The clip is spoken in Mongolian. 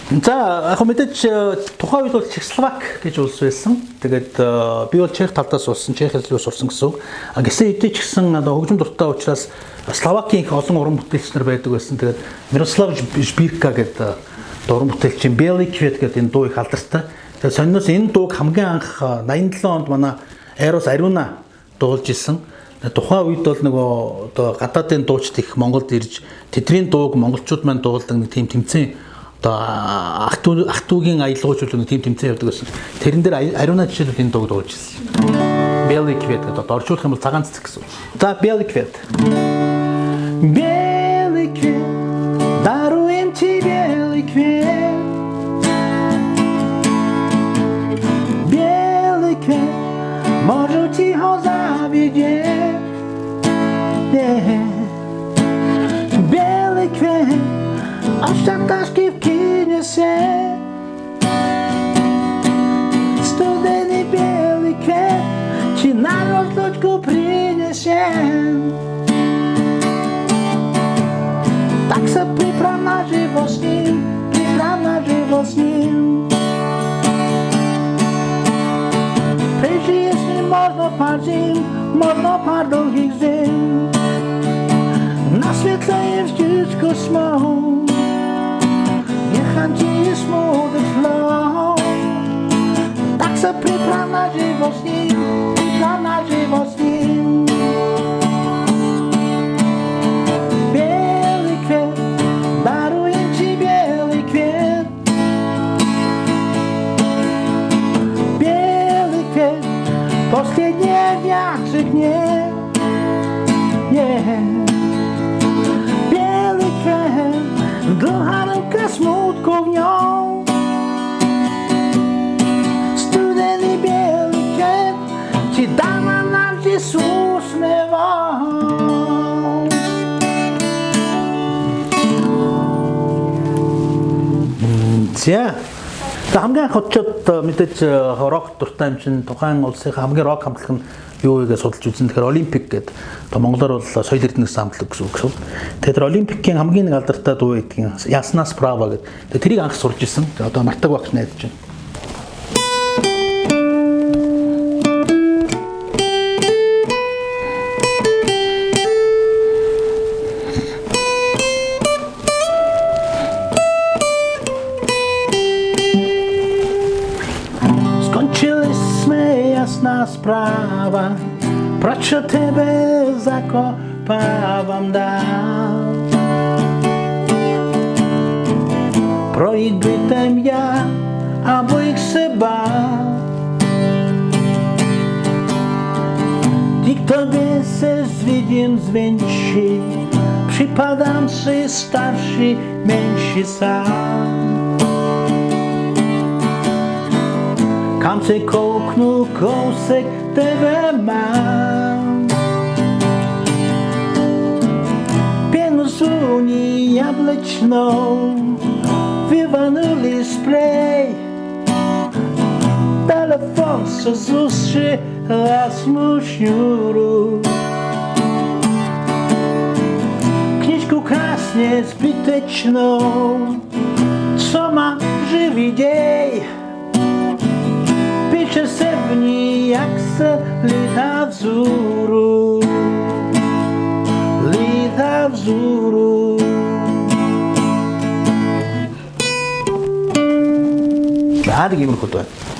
За яг мэдээж тухайн үед бол Чехословак гэж улс байсан. Тэгээд би бол Чех талдаас сурсан, Чех хэллээс сурсан гэсэн. Гэсэн хэдий ч гэсэн хөгжим дуртай учраас Словакийн их олон уран бүтээлч нар байдаг байсан. Тэгээд Мирослав Жбирка гэдэг уран бүтээлчин Белый Квет гэдэг энэ дуу их алдартай. Тэгээд сонноос энэ дууг хамгийн анх 87 онд манай Эрос Ариуна дуулж исэн. Тухайн үед бол нөгөө одоо гадаадын дуучид их Монголд ирж тэдний дууг монголчууд маань дуулдаг нэг тийм тэмцээн ах トゥ угийн аялгуучуул нэг тийм тэмцээн явдаг байсан. Тэрэн дээр Ариуна жишээлбэл энэ дууг дуулж ирсэн. Белый Квет гэдэг одоо орчуулах юм бол цагаан цэцэг гэсэн. За Белый Квет. Белый Квет, даруем тебе белый квет. Белый Квет, может тихо заведет. Белый Квет, остатки в кинесе. Студеный белый квет, чи на разлучку принесем. Так се приправ на живот с ним, приправ на живот с ним. Прежие с ним можно пар зим, можно пар долгих зим. На светлое встючку смог. Niechęci smutnych flow. Tak se pripraw na żywo z nim, pripraw na żywo z nim. Белый квет, даруję ci белый квет. Белый квет, последний wiatr gnie. Белый квет, dlouhá ruka smutku v ňou. Studený bielý kvet ti dávam navždy s úsmevom. За хамгийн хотчод мэдээж рок дуртай юм чинь тухайн улсын хамгийн рок хамтлаг нь юу вэ гэж судалж үзсэн. Тэгэхээр Олимпик гэдэг одоо монголоор бол соёл эрдэнэс хамтлаг гэсэн үг шүү. Тэгэхээр Олимпикийн хамгийн нэг алдартай дуу гэдгийг Ясна Справа гэдэг. Тэгээ тэрийг анх сурж исэн. Одоо мартаг багш найдаж байна. Ясна справа, прочо тебе закопавам дал. Проигритем я, обоих се бал. Ti k tobie se zvidím zvenčí, připadám si starší, menší sám. Kam se kouknu, kousek tebe mám. Pěnu z vůní jablečnou, vyvanulý sprej. Telefon se z uši, lasmu šňůru. Knižku krásně zbytečnou, co má živý děj. Píše se v ní, jak se lítá vzůru. Lítá vzůru. Rád, když